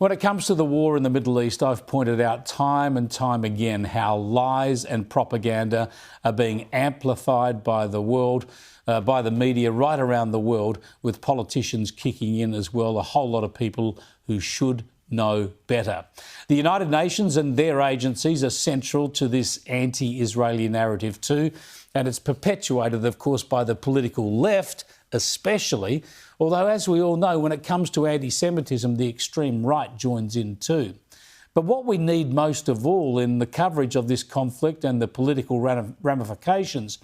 When it comes to the war in the Middle East, I've pointed out time and time again how lies and propaganda are being amplified by the world, by the media right around the world, with politicians kicking in as well, a whole lot of people who should know better. The United Nations and their agencies are central to this anti-Israeli narrative too, and it's perpetuated, of course, by the political left especially, although, as we all know, when it comes to anti-Semitism, the extreme right joins in too. But what we need most of all in the coverage of this conflict and the political ramifications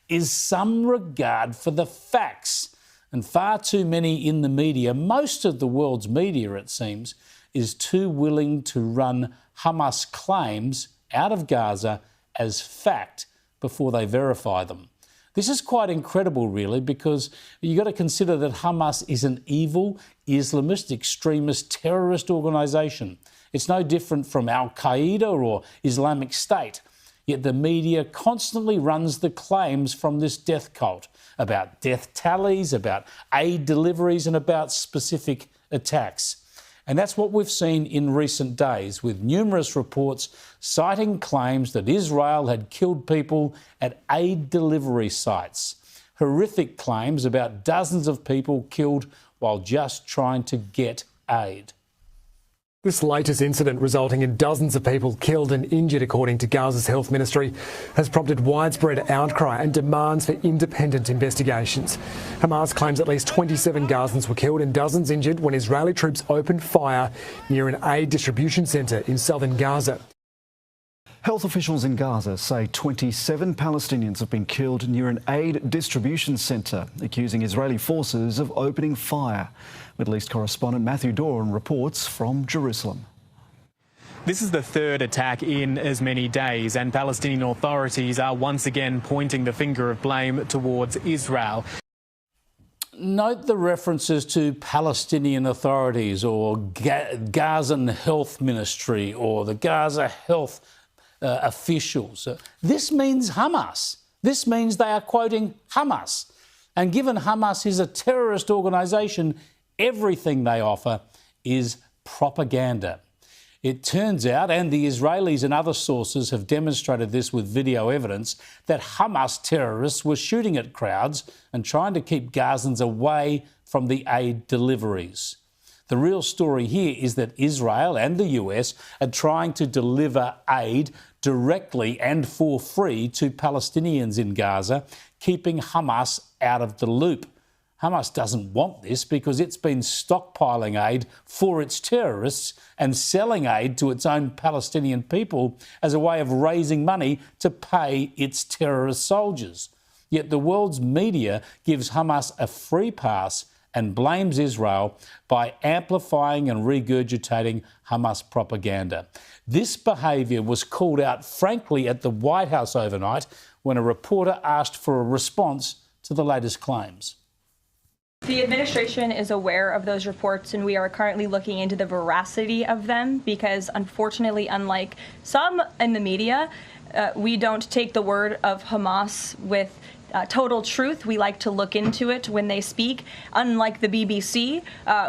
is some regard for the facts. And far too many in the media, most of the world's media, it seems, is too willing to run Hamas claims out of Gaza as fact before they verify them. This is quite incredible, really, because you've got to consider that Hamas is an evil, Islamist, extremist, terrorist organisation. It's no different from Al-Qaeda or Islamic State. Yet the media constantly runs the claims from this death cult about death tallies, about aid deliveries and about specific attacks. And that's what we've seen in recent days, with numerous reports citing claims that Israel had killed people at aid delivery sites. Horrific claims about dozens of people killed while just trying to get aid. This latest incident, resulting in dozens of people killed and injured, according to Gaza's health ministry, has prompted widespread outcry and demands for independent investigations. Hamas claims at least 27 Gazans were killed and dozens injured when Israeli troops opened fire near an aid distribution centre in southern Gaza. Health officials in Gaza say 27 Palestinians have been killed near an aid distribution centre, accusing Israeli forces of opening fire. Middle East correspondent Matthew Doran reports from Jerusalem. This is the third attack in as many days, and Palestinian authorities are once again pointing the finger of blame towards Israel. Note the references to Palestinian authorities or Gazan Health Ministry or the Gaza Health officials. This means Hamas. This means they are quoting Hamas. And given Hamas is a terrorist organisation, everything they offer is propaganda. It turns out, and the Israelis and other sources have demonstrated this with video evidence, that Hamas terrorists were shooting at crowds and trying to keep Gazans away from the aid deliveries. The real story here is that Israel and the US are trying to deliver aid directly and for free to Palestinians in Gaza, keeping Hamas out of the loop. Hamas doesn't want this because it's been stockpiling aid for its terrorists and selling aid to its own Palestinian people as a way of raising money to pay its terrorist soldiers. Yet the world's media gives Hamas a free pass and blames Israel by amplifying and regurgitating Hamas propaganda. This behaviour was called out frankly at the White House overnight when a reporter asked for a response to the latest claims. The administration is aware of those reports, and we are currently looking into the veracity of them because, unfortunately, unlike some in the media, we don't take the word of Hamas with total truth. We like to look into it when they speak, unlike the BBC,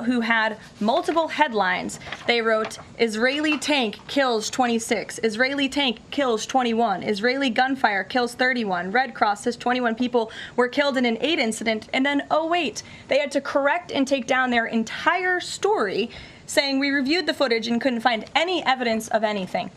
who had multiple headlines. They wrote, Israeli tank kills 26, Israeli tank kills 21, Israeli gunfire kills 31, Red Cross says 21 people were killed in an aid incident, and then, oh wait, they had to correct and take down their entire story, saying we reviewed the footage and couldn't find any evidence of anything.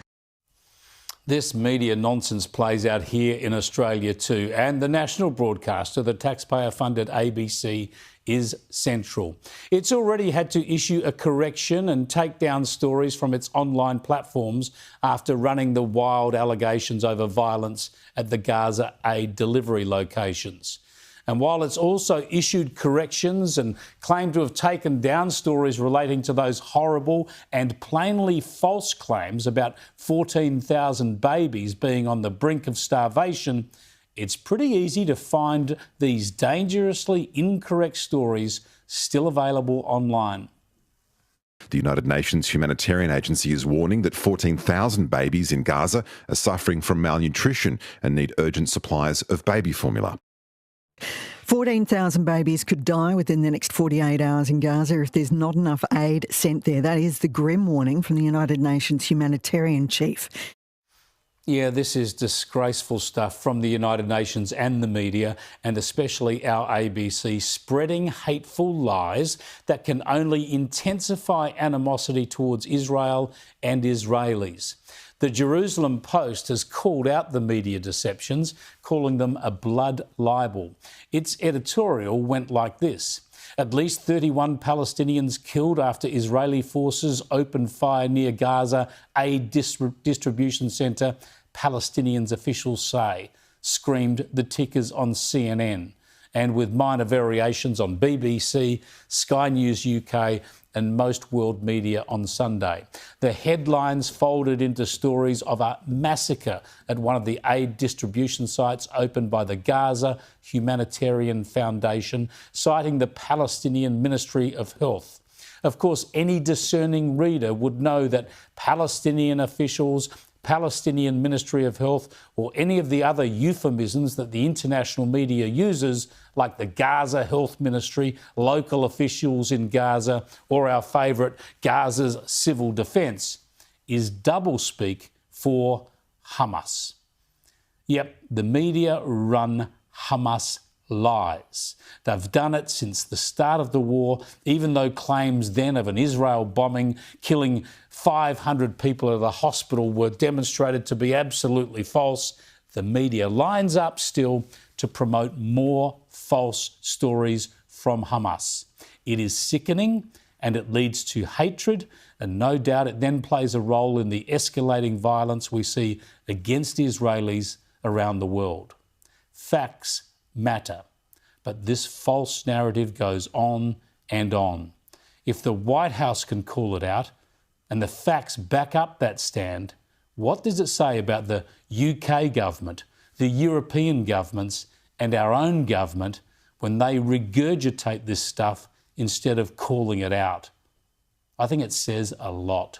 This media nonsense plays out here in Australia too, and the national broadcaster, the taxpayer-funded ABC, is central. It's already had to issue a correction and take down stories from its online platforms after running the wild allegations over violence at the Gaza aid delivery locations. And while it's also issued corrections and claimed to have taken down stories relating to those horrible and plainly false claims about 14,000 babies being on the brink of starvation, it's pretty easy to find these dangerously incorrect stories still available online. The United Nations Humanitarian Agency is warning that 14,000 babies in Gaza are suffering from malnutrition and need urgent supplies of baby formula. 14,000 babies could die within the next 48 hours in Gaza if there's not enough aid sent there. That is the grim warning from the United Nations humanitarian chief. Yeah, this is disgraceful stuff from the United Nations and the media, and especially our ABC, spreading hateful lies that can only intensify animosity towards Israel and Israelis. The Jerusalem Post has called out the media deceptions, calling them a blood libel. Its editorial went like this: at least 31 Palestinians killed after Israeli forces opened fire near Gaza aid distribution centre, Palestinians officials say, screamed the tickers on CNN, and with minor variations on BBC, Sky News UK and most world media on Sunday. The headlines folded into stories of a massacre at one of the aid distribution sites opened by the Gaza Humanitarian Foundation, citing the Palestinian Ministry of Health. Of course, any discerning reader would know that Palestinian officials, Palestinian Ministry of Health, or any of the other euphemisms that the international media uses, like the Gaza Health Ministry, local officials in Gaza, or our favourite, Gaza's Civil Defence, is doublespeak for Hamas. Yep, the media run Hamas lies. They've done it since the start of the war, even though claims then of an Israel bombing killing 500 people at a hospital were demonstrated to be absolutely false. The media lines up still to promote more false stories from Hamas. It is sickening and it leads to hatred, and no doubt it then plays a role in the escalating violence we see against Israelis around the world. Facts matter, but this false narrative goes on and on. If the White House can call it out and the facts back up that stand, what does it say about the UK government, the European governments and our own government when they regurgitate this stuff instead of calling it out? I think it says a lot.